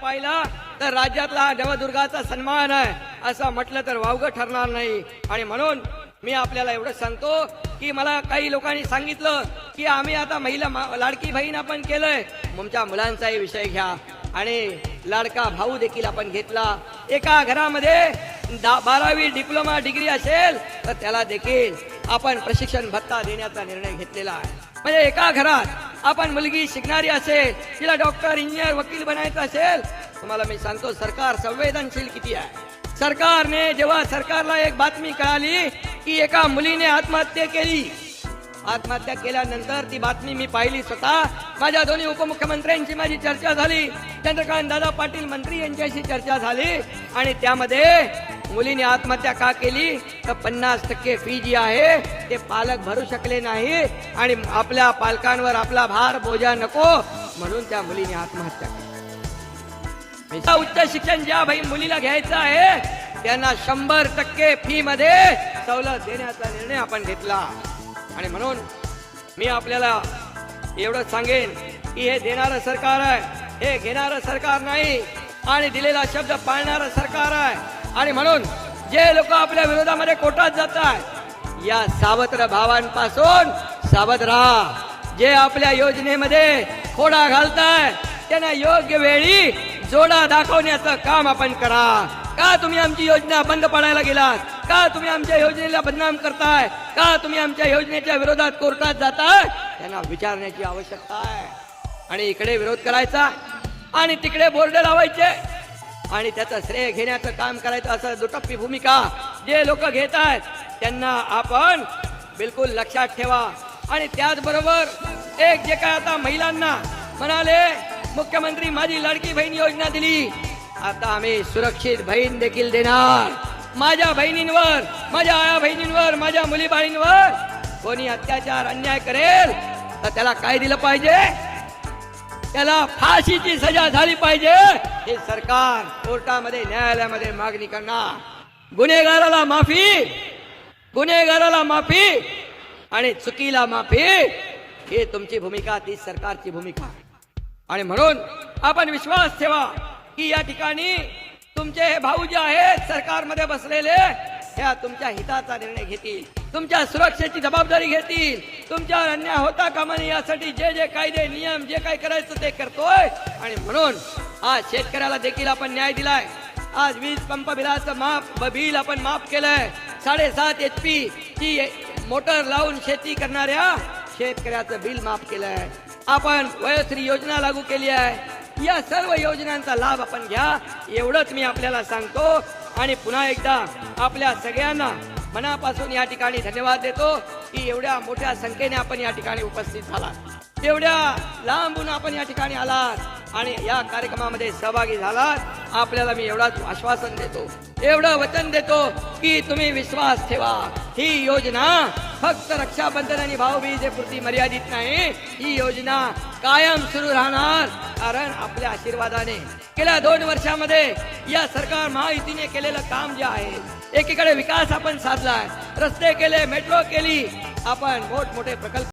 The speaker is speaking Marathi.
पाहिला तर राज्यातला नवदुर्गाचा सन्मान आहे असं म्हटलं तर वावगं ठरणार नाही। आणि म्हणून मी आपल्याला एवढं सांगतो की मला काही लोकांनी सांगितलं की आम्ही आता महिला लाडकी बहीण आपण केलंय, तुमच्या मुलांचाही विषय घ्या आणि लाडका भाऊ देखील आपण घेतला। एका घरामध्ये 12वी डिप्लोमा डिग्री असेल तर त्याला देखील आपण प्रशिक्षण भत्ता देण्याचा निर्णय घेतलेला आहे। म्हणजे एका घरात आपण मुलगी शिकणारी असेल, तिला डॉक्टर इंजिनियर वकील बनायचं असेल, तुम्हाला मी सांगतो सरकार संवेदनशील किती आहे। सरकारने जेव्हा सरकारला एक बातमी कळाली की एका मुलीने आत्महत्या केली, आत्महत्या केल्यानंतर ती बातमी मी पाहिली स्वतः। माझ्या दोन्ही उपमुख्यमंत्र्यांची माझी चर्चा झाली, चंद्रकांत दादा पाटील मंत्री यांच्याशी चर्चा झाली आणि त्यामध्ये मुलीने आत्महत्या का केली तर 50% फी जी आहे ते पालक भरू शकले नाही आणि आपल्या पालकांवर आपला भार बोजा नको म्हणून त्या मुलीने आत्महत्या केली। उच्च शिक्षण ज्या मुलीला घ्यायचं आहे त्यांना 100% फी मध्ये सवलत देण्याचा निर्णय आपण घेतला। आणि म्हणून मी आपल्याला एवढं सांगेन की हे देणारं सरकार आहे, हे घेणारं सरकार नाही आणि दिलेला शब्द पाळणारं सरकार आहे। आणि म्हणून जे लोक आपल्या विरोधामध्ये कोर्टात जातात या सावत्र भावांपासून सावध राहा। जे आपल्या योजनेमध्ये खोडा घालताय त्यांना योग्य वेळी जोडा दाखवण्याचं काम आपण करा। का तुम्ही आमची योजना बंद पाडायला गेलात? का तुम्ही आमच्या योजनेला बदनाम करताय? का तुम्ही आमच्या योजनेच्या विरोधात कोर्टात जाताय? त्यांना विचारण्याची आवश्यकता आहे। आणि इकडे विरोध करायचा आणि तिकडे बोर्ड लावायचे आणि त्याचं श्रेय घेण्याचं काम करायचं असं दुटप्पी भूमिका जे लोक घेत आहेत त्यांना आपण बिलकुल लक्षात ठेवा। आणि त्याचबरोबर एक जे काय आता महिलांना म्हणाले मुख्यमंत्री माझी लाडकी बहीण योजना दिली, आता आम्ही सुरक्षित बहीण देखील देणार। माझ्या बहिणींवर, माझ्या आया बहिणींवर, माझ्या मुली बाळींवर कोणी अत्याचार अन्याय करेल तर त्याला काय दिलं पाहिजे? त्याला फाशीची सजा झाली पाहिजे। हे सरकार कोर्टामध्ये न्यायालयामध्ये मागणी करणार। गुन्हेगाराला माफी, गुन्हेगाराला माफी आणि चुकीला माफी ही तुमची भूमिका, ती सरकारची भूमिका। आणि म्हणून आपण विश्वास ठेवा की या ठिकाणी तुमचे हे भाऊ जे आहेत सरकारमध्ये बसलेले ह्या तुमच्या हिताचा निर्णय घेतील, तुमच्या सुरक्षेची जबाबदारी घेतील, तुमच्यावर अन्याय होता कामा नये यासाठी जे जे कायदे नियम जे काही करायचं ते करतोय। आणि म्हणून आज शेतकऱ्याला देखील आपण न्याय दिलाय। आज वीज पंप बिलाचं बिल आपण माफ केलंय। 7.5 HP ची मोटर लावून शेती करणाऱ्या शेतकऱ्याचं बिल माफ केलंय। आपण वयोश्री योजना लागू केली आहे। या सर्व योजनांचा लाभ आपण घ्या एवढंच मी आपल्याला सांगतो। आणि पुन्हा एकदा आपल्या सगळ्यांना मनापासून या ठिकाणी धन्यवाद देतो की एवढ्या मोठ्या संख्येने आपण या ठिकाणी उपस्थित झालात, एवढ्या लांबून आपण या ठिकाणी आलात आणि या कार्यक्रमामध्ये सहभागी झालात। आपल्याला मी एवढाच आश्वासन देतो, एवढं वचन देतो की तुम्ही विश्वास ठेवा। ही योजना फक्त रक्षाबंधन आणि भाऊबीजेपुरती मर्यादित नाही, ही योजना कायम सुरू राहणार। कारण आपल्या आशीर्वादाने गेल्या 2 वर्षामध्ये या सरकार महायुतीने केलेलं काम जे आहे, एकीकडे विकास आपण साधलाय, रस्ते केले, मेट्रो केली, आपण मोठमोठे प्रकल्प